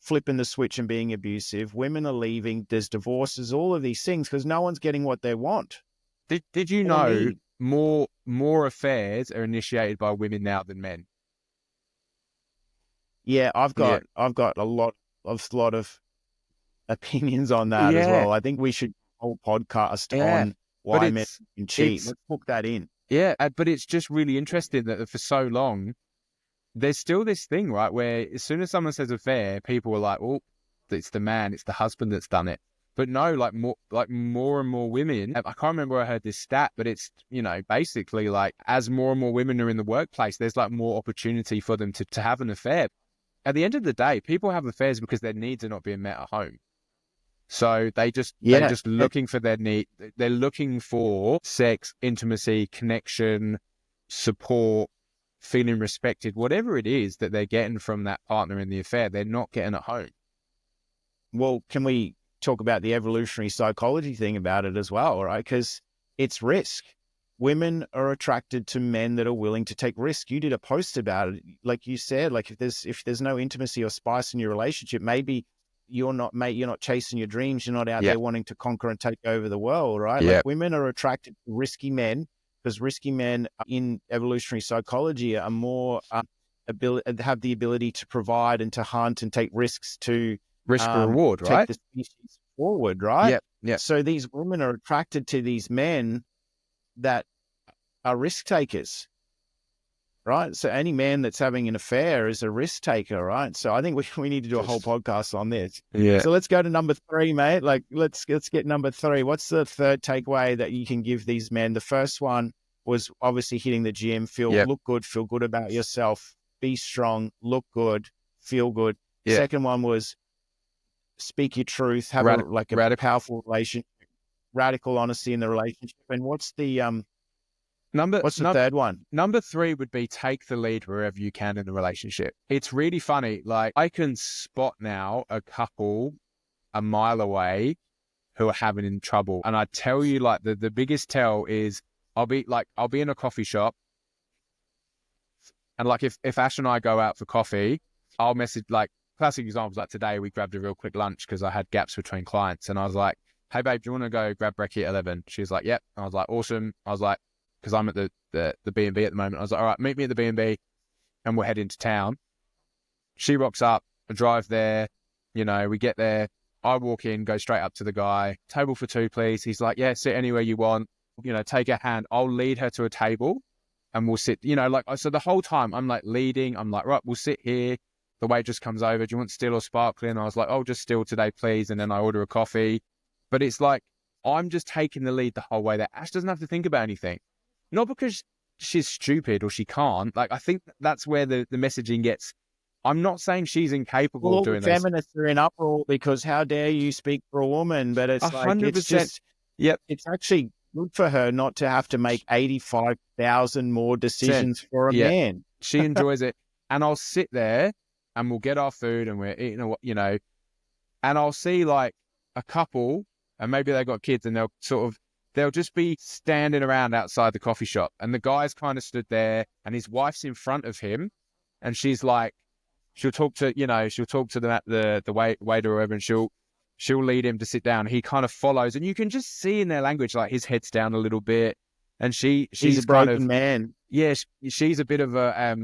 flipping the switch and being abusive. Women are leaving. There's divorces, all of these things, because no one's getting what they want. Did you know more affairs are initiated by women now than men? Yeah, I've got a lot of opinions on that as well. I think we should whole podcast on why men can cheat. Let's book that in. Yeah, but it's just really interesting that for so long, there's still this thing, right, where as soon as someone says affair, people are like, oh, it's the man, it's the husband that's done it. But no, more and more women, I can't remember where I heard this stat, but it's, basically as more and more women are in the workplace, there's more opportunity for them to have an affair. At the end of the day, people have affairs because their needs are not being met at home. So they're just looking for their need. They're looking for sex, intimacy, connection, support, feeling respected, whatever it is that they're getting from that partner in the affair, they're not getting at home. Well, can we talk about the evolutionary psychology thing about it as well, right? Because it's risk. Women are attracted to men that are willing to take risk. You did a post about it. Like you said, if there's no intimacy or spice in your relationship, maybe you're not chasing your dreams. You're not out there wanting to conquer and take over the world, right? Yeah. Women are attracted to risky men, because risky men in evolutionary psychology are more have the ability to provide and to hunt and take risks to risk reward, right? Take the species forward, right? Yeah. So these women are attracted to these men that are risk takers, right? So any man that's having an affair is a risk taker, right? So I think we need to do a whole podcast on this. Yeah. So let's go to number 3, mate. Let's get number 3. What's the third takeaway that you can give these men? The first one, was obviously hitting the gym, look good, feel good about yourself, be strong, look good, feel good. Yeah. Second one was speak your truth, have a powerful relationship, radical honesty in the relationship. And what's the third one? Number 3 would be take the lead wherever you can in the relationship. It's really funny. Like, I can spot now a couple a mile away who are having trouble. And I tell you, like, the biggest tell is I'll be in a coffee shop. And like, if Ash and I go out for coffee, I'll message, like, classic examples, like today we grabbed a real quick lunch because I had gaps between clients. And I was like, hey, babe, do you want to go grab brekkie at 11? She was like, yep. I was like, awesome. I was like, because I'm at the B&B at the moment. I was like, all right, meet me at the B&B and we'll head into town. She rocks up, I drive there, you know, we get there. I walk in, go straight up to the guy, table for 2, please. He's like, yeah, sit anywhere you want, you know, take her hand. I'll lead her to a table and we'll sit, you know, like, so the whole time I'm like leading, I'm like, right, we'll sit here. The waitress comes over, do you want still or sparkling? I was like, oh, just still today, please. And then I order a coffee. But it's like, I'm just taking the lead the whole way there. Ash doesn't have to think about anything. Not because she's stupid or she can't. Like, I think that's where the messaging gets. I'm not saying she's incapable of doing this. Feminists are in uproar because how dare you speak for a woman? But it's 100%. Like, it's just, it's actually good for her not to have to make 85,000 more decisions for a man. She enjoys it. And I'll sit there and we'll get our food and we're eating, you know, and I'll see like a couple and maybe they got kids and they'll just be standing around outside the coffee shop. And the guy's kind of stood there and his wife's in front of him. And she's like, she'll talk to the waiter or whatever, and she'll lead him to sit down. He kind of follows and you can just see in their language, like his head's down a little bit. And she's a broken man. Yeah. She's a bit of a,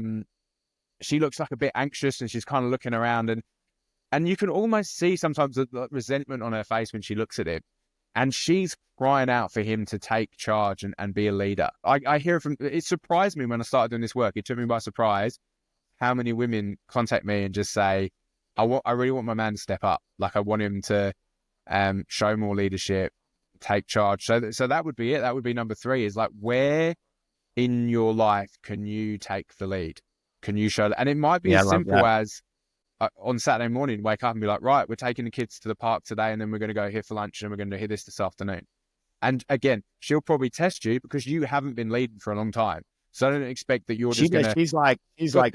she looks like a bit anxious and she's kind of looking around and you can almost see sometimes the resentment on her face when she looks at him. And she's crying out for him to take charge and be a leader. I hear it surprised me when I started doing this work. It took me by surprise how many women contact me and just say, I really want my man to step up. Like, I want him to show more leadership, take charge. So that would be it. That would be number 3 is like, where in your life can you take the lead? Can you show that? And it might be as simple as on Saturday morning, wake up and be like, right, we're taking the kids to the park today and then we're going to go here for lunch and we're going to do this afternoon. And again, she'll probably test you because you haven't been leading for a long time. So I don't expect that you're just going to... She's like,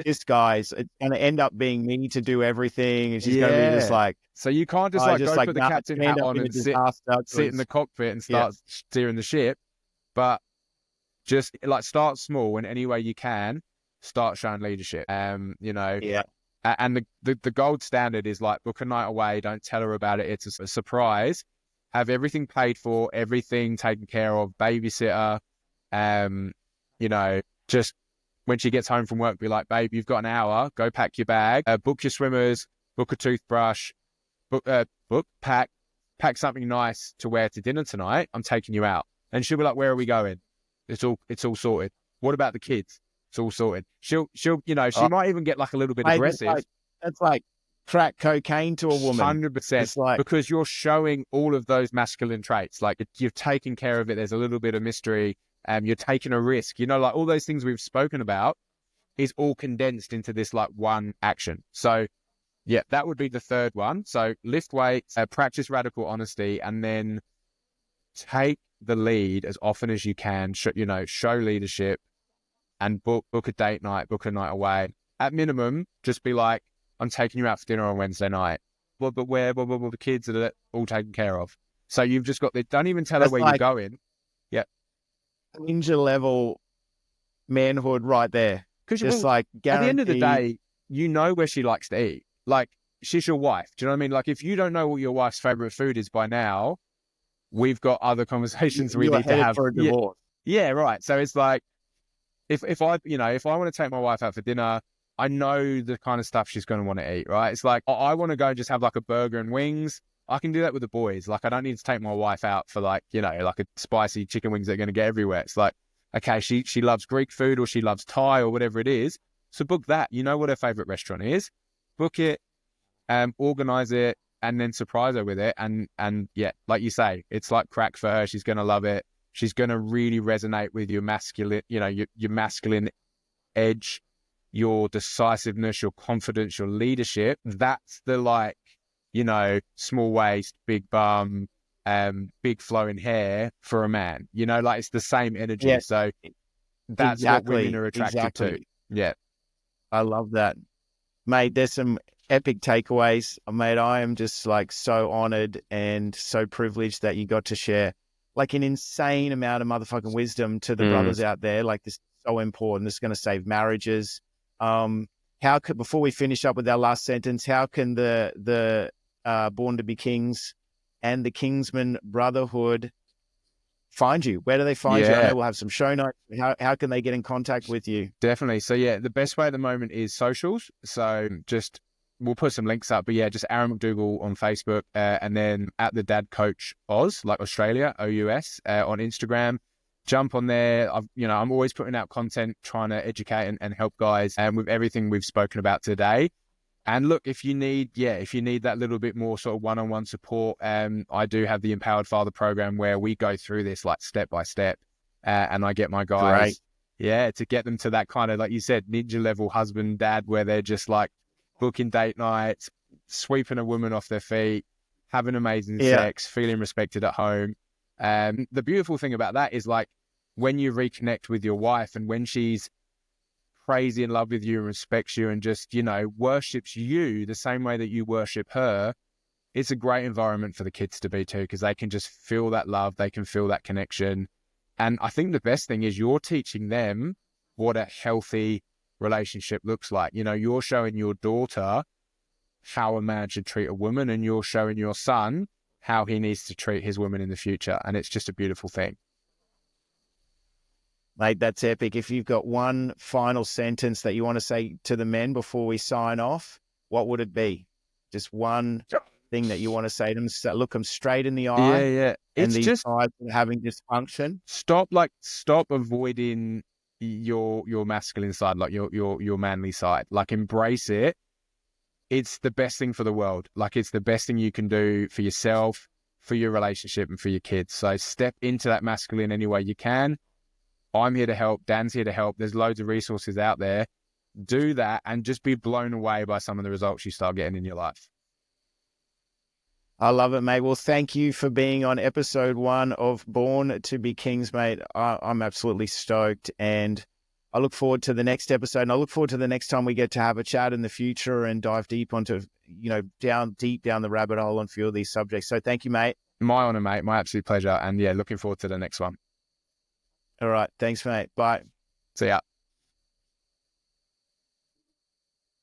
this guy's going to end up being me to do just going to be just like... So you can't just go put the captain hat on and sit in the cockpit and start steering the ship. But just like start small and any way you can, start showing leadership. You know... Yeah. And the gold standard is like, book a night away, don't tell her about it, it's a surprise, have everything paid for, everything taken care of, babysitter, you know, just when she gets home from work, be like, babe, you've got an hour, go pack your bag, book your swimmers, book a toothbrush, pack something nice to wear to dinner tonight, I'm taking you out. And she'll be like, where are we going? It's all sorted. What about the kids? It's all sorted. She'll, you know, she might even get like a little bit aggressive. That's like crack cocaine to a woman. 100%. It's like, because you're showing all of those masculine traits. Like, you've taken care of it. There's a little bit of mystery. You're taking a risk. You know, like all those things we've spoken about is all condensed into this like one action. So yeah, that would be the third one. So lift weights, practice radical honesty, and then take the lead as often as you can. Show leadership. And book a date night, book a night away. At minimum, just be like, I'm taking you out for dinner on Wednesday night. Well, but where? Well, the kids are all taken care of. So you've just got don't even tell her where you're going. Yeah. Ninja level manhood right there. Because at the end of the day, you know where she likes to eat. Like, she's your wife. Do you know what I mean? Like, if you don't know what your wife's favorite food is by now, we've got other conversations we need to have. For a divorce. Yeah, right. So it's like, if I want to take my wife out for dinner, I know the kind of stuff she's going to want to eat, right? It's like, I want to go and just have like a burger and wings. I can do that with the boys. Like, I don't need to take my wife out for like a spicy chicken wings that are going to get everywhere. It's like, okay, she loves Greek food or she loves Thai or whatever it is. So book that. You know what her favorite restaurant is. Book it, organize it, and then surprise her with it. And yeah, like you say, it's like crack for her. She's going to love it. She's going to really resonate with your masculine, your masculine edge, your decisiveness, your confidence, your leadership. That's the small waist, big bum, big flowing hair for a man. It's the same energy. Yeah, So that's what women exactly. are attracted to. Exactly. Yeah. I love that. Mate, there's some epic takeaways. Mate, I am just like so honored and so privileged that you got to share like an insane amount of motherfucking wisdom to the brothers out there. Like, this is so important. This is going to save marriages. How could, before we finish up with our last sentence, how can the Born to Be Kings and the Kingsman Brotherhood find you? Where do they find you? I know we'll have some show notes. How can they get in contact with you? Definitely. So yeah, the best way at the moment is socials. So just, we'll put some links up, but yeah, just Aaron McDougall on Facebook, and then at the Dad Coach Oz, like Australia, OUS, on Instagram. Jump on there. I'm always putting out content, trying to educate and help guys, and with everything we've spoken about today. And look, if you need that little bit more sort of one-on-one support, I do have the Empowered Father program where we go through this like step by step, and I get my guys, to get them to that kind of, like you said, ninja level husband, dad, where they're just like booking date nights, sweeping a woman off their feet, having amazing sex, feeling respected at home. The beautiful thing about that is, like, when you reconnect with your wife and when she's crazy in love with you and respects you and just, worships you the same way that you worship her, it's a great environment for the kids to be too, because they can just feel that love, they can feel that connection. And I think the best thing is you're teaching them what a healthy relationship looks like. You're showing your daughter how a man should treat a woman, and you're showing your son how he needs to treat his woman in the future. And it's just a beautiful thing. Mate, that's epic. If you've got one final sentence that you want to say to the men before we sign off, what would it be? Just one thing that you want to say to them, look them straight in the eye. Yeah. And it's these just guys having dysfunction. Stop avoiding your masculine side, like your manly side. Like, embrace it. It's the best thing for the world. Like, it's the best thing you can do for yourself, for your relationship, and for your kids. So step into that masculine any way you can. I'm here to help. Dan's here to help. There's loads of resources out there. Do that and just be blown away by some of the results you start getting in your life. I love it, mate. Well, thank you for being on episode 1 of Born to Be Kings, mate. I'm absolutely stoked, and I look forward to the next episode, and I look forward to the next time we get to have a chat in the future and dive deep onto, deep down the rabbit hole on a few of these subjects. So thank you, mate. My honor, mate. My absolute pleasure. And yeah, looking forward to the next one. All right. Thanks, mate. Bye. See ya.